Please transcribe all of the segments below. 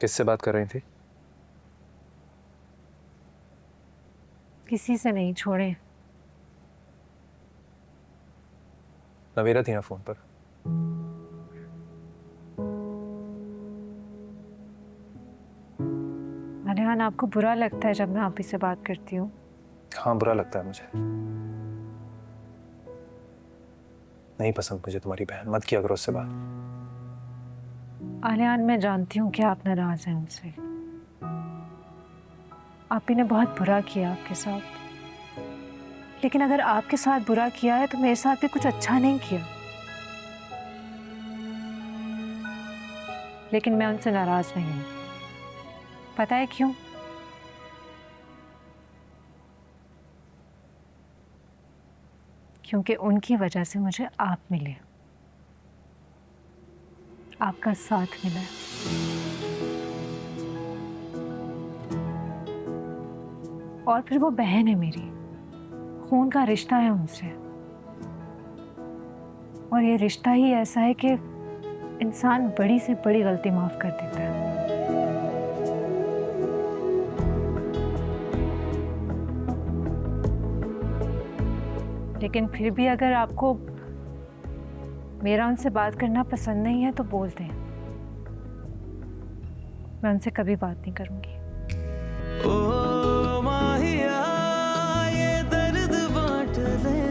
किससे बात कर रही थी? किसी से नहीं, छोड़े। नवेरा थी ना फोन पर? अनहान, आपको बुरा लगता है जब मैं आप ही से बात करती हूँ? हाँ, बुरा लगता है मुझे। नहीं पसंद मुझे तुम्हारी बहन, मत किया करो उससे बात। अनहान, मैं जानती हूँ कि आप नाराज हैं उनसे। आप ही ने बहुत बुरा किया आपके साथ, लेकिन अगर आपके साथ बुरा किया है तो मेरे साथ भी कुछ अच्छा नहीं किया। लेकिन मैं उनसे नाराज नहीं हूँ। पता है क्यों? क्योंकि उनकी वजह से मुझे आप मिले, आपका साथ मिला। और फिर वो बहन है मेरी, खून का रिश्ता है उनसे। और ये रिश्ता ही ऐसा है कि इंसान बड़ी से बड़ी गलती माफ कर देता है। लेकिन फिर भी अगर आपको मेरा उनसे बात करना पसंद नहीं है तो बोल दें, मैं उनसे कभी बात नहीं करूंगी। ओ माहिया ये दर्द बांट ले,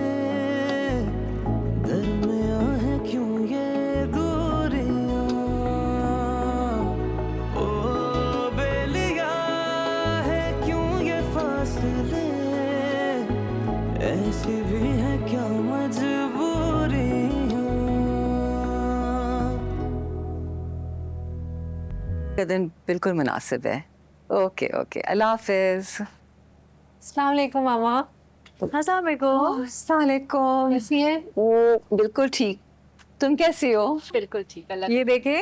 दरमिया है क्यों ये दूरियां। ओ बेलिया है क्यों ये फासले, ऐसी भी है क्या मजबूरियां। का दिन बिल्कुल मुनासिब है। ओके ओके, अल्लाह हाफिज। अस्सलाम वालेकुम मामा। अस्सलाम वालेकुम। अस्सलाम वालेकुम। कैसी है? ओ बिल्कुल ठीक, तुम कैसी हो? बिल्कुल ठीक। अल्लाह। ये देखे,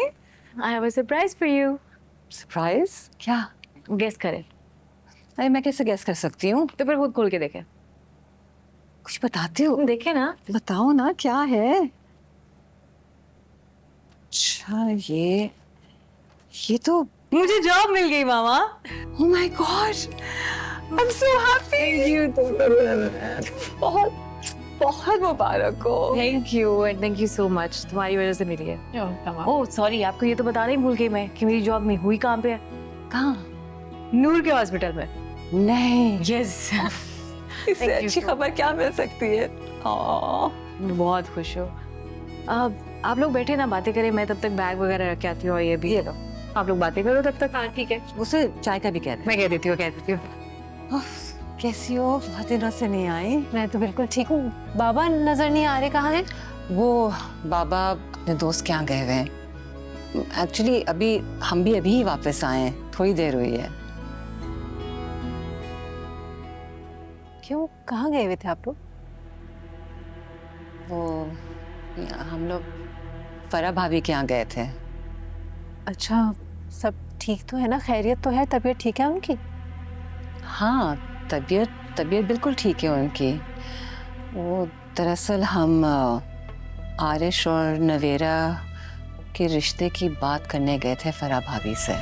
I have a surprise for you. Surprise क्या? गेस करें। अरे मैं कैसे गैस कर सकती हूँ? तो फिर खुद खोल के देखें। कुछ बताते हो? देखे ना। बताओ ना क्या है। अच्छा ये तो मुझे जॉब मिल गई मामा। Oh my god, I am so happy. बहुत बहुत मुबारक हो। Thank you and thank you so much, तुम्हारी वजह से मिली है। ओह सॉरी, आपको ये तो बताना ही भूल गई मैं कि मेरी जॉब में हुई कहाँ पे है। कहाँ? नूर के हॉस्पिटल में। नहीं, यस। इससे Thank you अच्छी so खबर क्या मिल सकती है? बहुत खुश हो। अब आप लोग बैठे ना, बातें करें, मैं तब तक बैग वगैरह रख के आती हूँ। और ये भी ये लो, आप लोग बातें करो तब तक। हाँ ठीक है, उसे चाय का भी कह दे। मैं कह देती हूँ। उफ, कैसी हो? बहुत दिनों से नहीं आई। मैं तो बिल्कुल ठीक हूँ। बाबा नजर नहीं आ रहे, कहाँ हैं? वो बाबा अपने दोस्त के यहाँ गए हुए हैं। एक्चुअली हम भी अभी ही वापस आए हैं, थोड़ी देर हुई है। क्यों, कहाँ गए हुए थे आप लोग? वो हम लोग फरा भाभी के यहाँ गए थे। अच्छा, सब ठीक तो है ना? खैरियत तो है? तबीयत ठीक है उनकी? हाँ, तबीयत बिल्कुल ठीक है उनकी। वो दरअसल हम आरिश और नवेरा के रिश्ते की बात करने गए थे फरा भाभी से।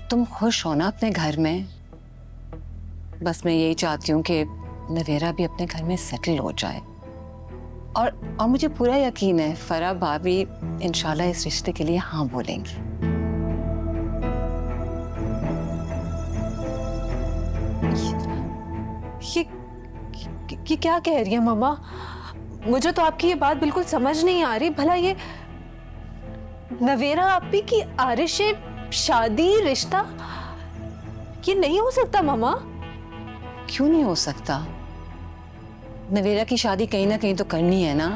तुम खुश हो ना अपने घर में? बस मैं यही चाहती हूँ कि नवेरा भी अपने घर में सेटल हो जाए। और मुझे पूरा यकीन है फरा भाभी इंशाल्लाह इस रिश्ते के लिए हाँ बोलेंगी। ये क्या कह रही है मामा? मुझे तो आपकी ये बात बिल्कुल समझ नहीं आ रही। भला ये नवेरा आपी की आरिश से शादी, रिश्ता, ये नहीं हो सकता मामा। क्यों नहीं हो सकता? नवेरा की शादी कहीं ना कहीं तो करनी है ना,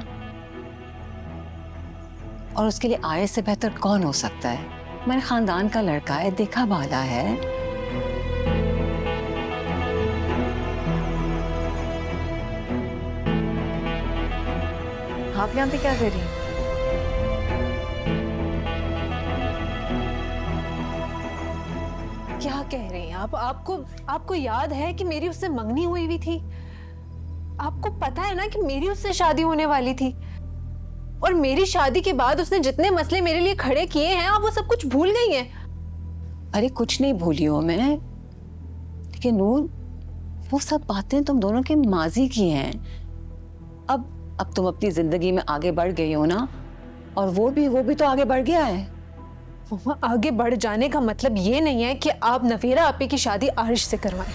और उसके लिए आरिश से बेहतर कौन हो सकता है? मेरे खानदान का लड़का है, देखा भाला है। आप यहाँ पे क्या कर रही हैं? क्या कह रही हैं आप? आपको याद है कि मेरी उससे मंगनी हुई थी? आपको पता है ना कि मेरी उससे शादी होने वाली थी, और मेरी शादी के बाद उसने जितने मसले मेरे लिए खड़े किए हैं आप वो सब कुछ भूल गई हैं। अरे कुछ नहीं भूली हूं मैं, लेकिन नूर वो सब बातें तुम दोनों के माजी की हैं। अब तुम अपनी जिंदगी में आगे बढ़ गई हो ना, और वो भी तो आगे बढ़ गया है। मम्मा, आगे बढ़ जाने का मतलब ये नहीं है कि आप नवेरा आपी की शादी आरिश से करवाएं।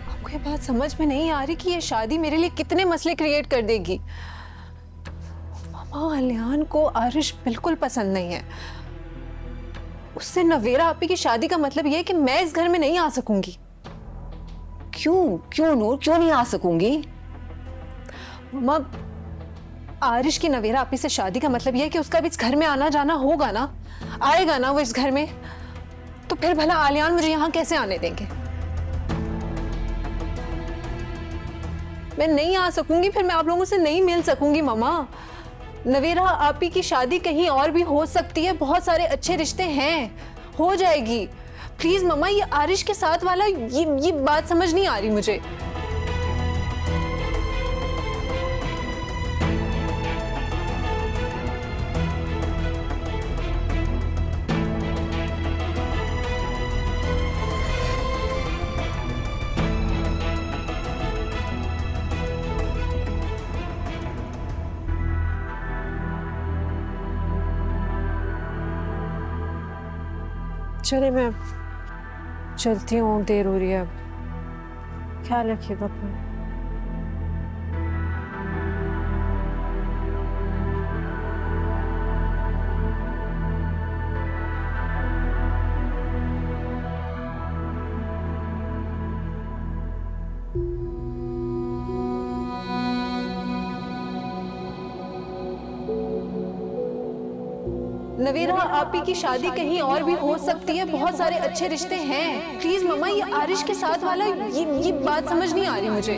आपको ये बात समझ में नहीं आ रही कि ये शादी मेरे लिए कितने मसले क्रिएट कर देगी। मम्मा, अलियान को आरिश बिल्कुल पसंद नहीं है। उससे नवेरा आपी की शादी का मतलब ये है कि मैं इस घर में नहीं आ सकूंगी। क्यों नूर, क्यों नहीं आ सकूंगी? मम्मा, आरिश की नवेरा आपी से शादी का मतलब यह है कि उसका भी इस घर में आना जाना होगा ना, आएगा ना वो इस घर में, तो फिर भला आलियान मुझे यहाँ कैसे आने देंगे? मैं नहीं आ सकूंगी, फिर मैं आप लोगों से नहीं मिल सकूंगी। मम्मा, नवेरा आपी की शादी कहीं और भी हो सकती है, बहुत सारे अच्छे रिश्ते हैं, हो जाएगी। प्लीज मम्मा, ये आरिश के साथ वाला ये बात समझ नहीं आ रही मुझे। चले, मैं चलती हूँ, देर हो रही है। ख्याल रखिएगा अपना। नवेरा आपी की शादी कहीं और भी हो सकती है, बहुत सारे अच्छे रिश्ते हैं। प्लीज मम्मा, ये आरिश के साथ वाला ये बात समझ नहीं आ रही मुझे।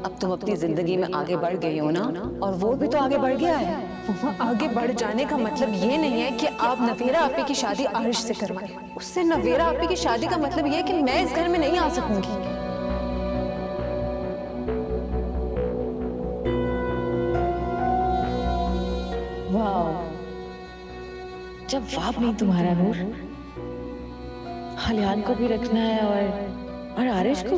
अब तुम अपनी जिंदगी में आगे बढ़ गई हो ना, और वो भी तो आगे बढ़ गया है। मम्मा, आगे बढ़ जाने का मतलब ये नहीं है कि आप नवेरा आपी की शादी आरिश से करवाएं। उससे नवेरा आपी की शादी का मतलब ये है कि मैं इस घर में नहीं आ सकूंगी। जवाब नहीं तुम्हारा नूर। हलियान को भी रखना है और आरिश को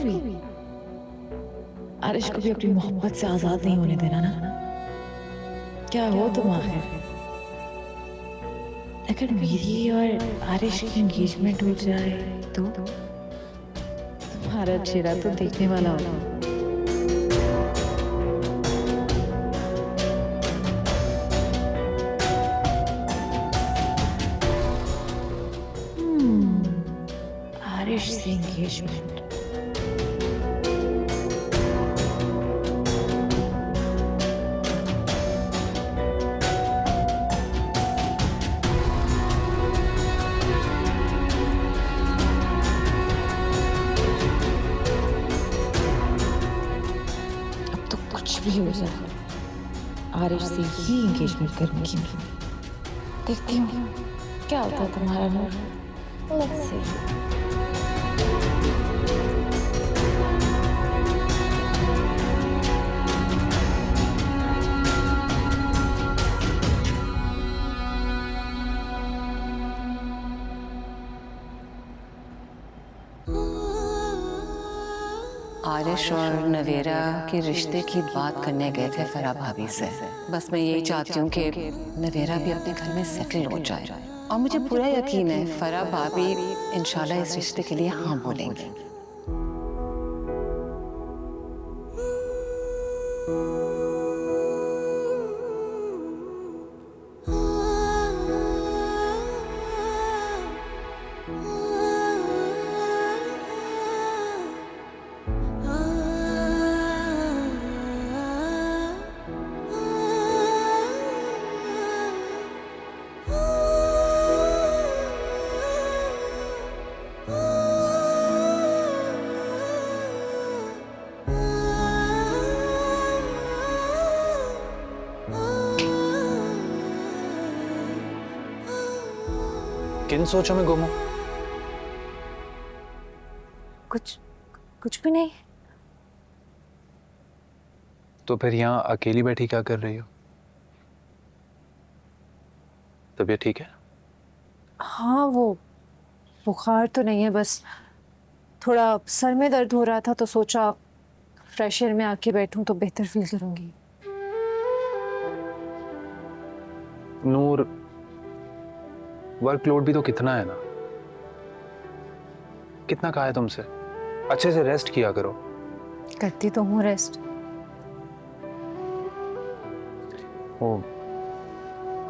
भी अपनी मोहब्बत से आजाद नहीं होने देना ना। क्या हो तुम आखिर? अगर मेरी और आरिश की एंगेजमेंट हो जाए तो तुम्हारा चेहरा तो देखने वाला होगा। engagement. अब तो कुछ भी हो जाए, आरिश से ही एंगेजमेंट करूंगी मैं। देखती हूँ क्या होता है तुम्हारा नूर। Let's see. आरिश और नवेरा के रिश्ते की बात करने गए थे फराह भाभी से। बस मैं यही चाहती हूँ कि नवेरा भी अपने घर में सेटल हो जाए, और मुझे पूरा यकीन है फराह भाभी इंशाल्लाह इस रिश्ते के लिए हाँ बोलेंगी। किन सोचों में गुम हो? कुछ कुछ भी नहीं। तो फिर यहाँ अकेली बैठी क्या कर रही हो? तबीयत ठीक है? हाँ, वो बुखार तो नहीं है, बस थोड़ा सर में दर्द हो रहा था तो सोचा फ्रेश एयर में आके बैठूं तो बेहतर फील करूंगी। नूर, वर्कलोड भी तो कितना है ना। कितना कहा है तुमसे? अच्छे से रेस्ट किया करो। करती तो हूँ रेस्ट। वो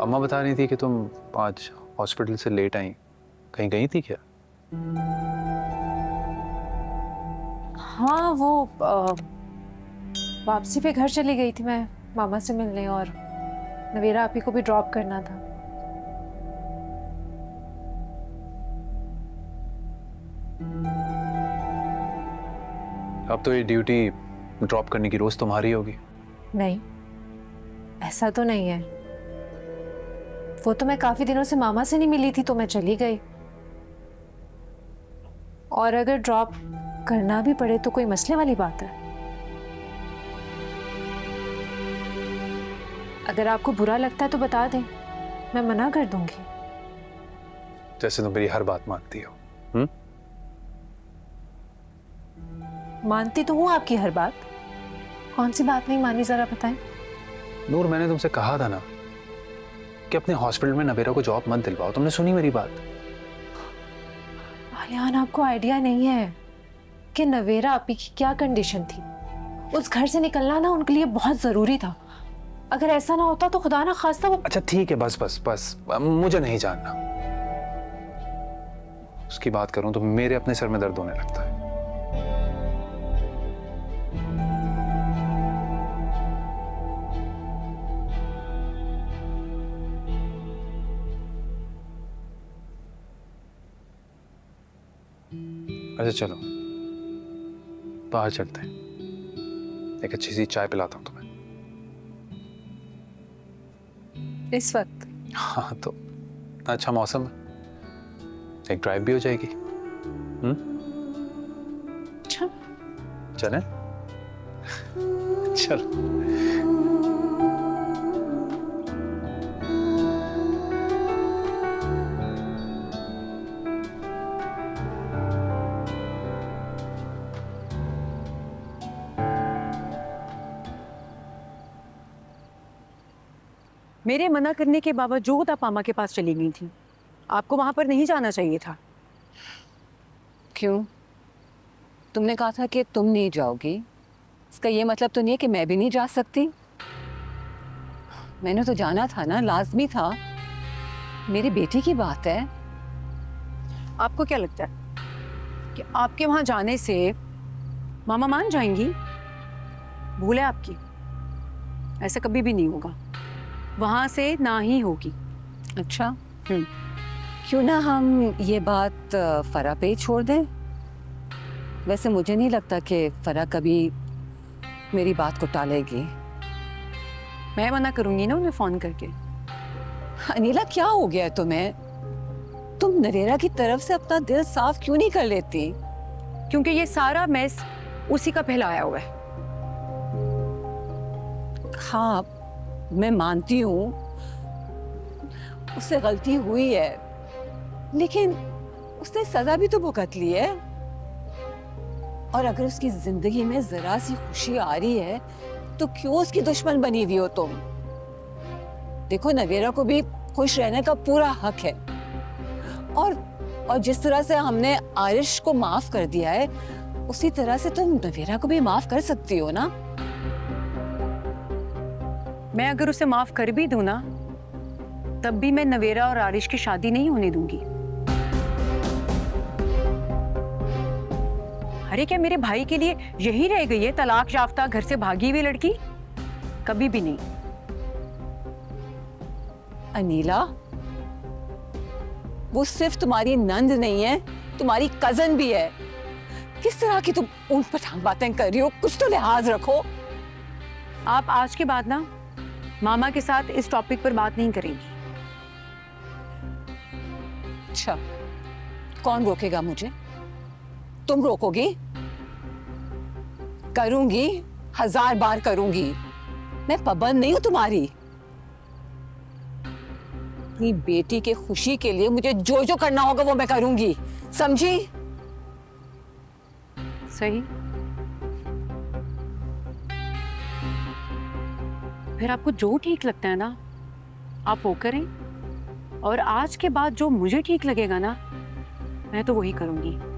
अम्मा बता रही थी कि तुम आज हॉस्पिटल से लेट आई, कहीं गई थी क्या? हाँ, वो वापसी पे घर चली गई थी मैं मामा से मिलने, और नवेरा आपी को भी ड्रॉप करना था। अब तो ये ड्यूटी ड्रॉप करने की रोज तुम्हारी होगी। नहीं, ऐसा तो नहीं है। वो तो मैं काफी दिनों से मामा से नहीं मिली थी तो मैं चली गई, और अगर ड्रॉप करना भी पड़े तो कोई मसले वाली बात है? अगर आपको बुरा लगता है तो बता दें, मैं मना कर दूंगी। जैसे तुम मेरी हर बात मानती हो। मानती तो हूँ आपकी हर बात। कौन सी बात नहीं मानी, जरा बताएं। नूर, मैंने तुमसे कहा था ना कि अपने हॉस्पिटल में नवेरा को जॉब मत दिलवाओ। तुमने सुनी मेरी बात? आलियान, आपको आइडिया नहीं है कि नवेरा आपी की क्या कंडीशन थी। उस घर से निकलना ना उनके लिए बहुत जरूरी था। अगर ऐसा ना होता तो खुदा ना खास्ता वो। अच्छा ठीक है, बस बस बस, मुझे नहीं जानना। उसकी बात करूं तो मेरे अपने सर में दर्द होने लगता है। अच्छा चलो, बाहर चलते हैं, एक अच्छी सी चाय पिलाता हूं तुम्हें। इस वक्त? हाँ, तो अच्छा मौसम है, एक ड्राइव भी हो जाएगी। अच्छा, चलें? चलो। मेरे मना करने के बावजूद आप मामा के पास चली गई थी। आपको वहां पर नहीं जाना चाहिए था। क्यों? तुमने कहा था कि तुम नहीं जाओगी, इसका ये मतलब तो नहीं है कि मैं भी नहीं जा सकती। मैंने तो जाना था ना, लाजमी था। मेरी बेटी की बात है। आपको क्या लगता है कि आपके वहां जाने से मामा मान जाएंगी? भूल है आपकी, ऐसा कभी भी नहीं होगा। वहां से ना ही होगी। अच्छा, क्यों ना हम ये बात फरा पे ही छोड़ दें। वैसे मुझे नहीं लगता कि फरा कभी मेरी बात को टालेगी। मैं मना करूंगी ना उन्हें फोन करके। अनीला, क्या हो गया है तुम्हें? तुम नवेरा की तरफ से अपना दिल साफ क्यों नहीं कर लेती? क्योंकि ये सारा मैस उसी का फैलाया हुआ है। हाँ, मैं मानती हूँ उससे गलती हुई है, लेकिन उसने सजा भी तो भुगत ली है। और अगर उसकी जिंदगी में जरा सी खुशी आ रही है तो क्यों उसकी दुश्मन बनी हुई हो तुम? देखो, नवेरा को भी खुश रहने का पूरा हक है, और जिस तरह से हमने आरिश को माफ कर दिया है उसी तरह से तुम नवेरा को भी माफ कर सकती हो ना। मैं अगर उसे माफ कर भी दूं ना, तब भी मैं नवेरा और आरिश की शादी नहीं होने दूंगी। अरे क्या मेरे भाई के लिए यही रह गई है तलाक याफ्ता घर से भागी हुई लड़की? कभी भी नहीं। अनीला, वो सिर्फ तुम्हारी नंद नहीं है, तुम्हारी कजन भी है। किस तरह की तुम ऊंट पटांग बातें कर रही हो? कुछ तो लिहाज रखो। आप आज के बाद ना मामा के साथ इस टॉपिक पर बात नहीं करेंगी। अच्छा, कौन रोकेगा मुझे? तुम रोकोगी? करूंगी, 1000 बार करूंगी। मैं पाबंद नहीं हूं तुम्हारी। अपनी बेटी के खुशी के लिए मुझे जो जो करना होगा वो मैं करूंगी, समझी? सही। फिर आपको जो ठीक लगता है ना, आप वो करें। और आज के बाद जो मुझे ठीक लगेगा ना, मैं तो वही करूंगी।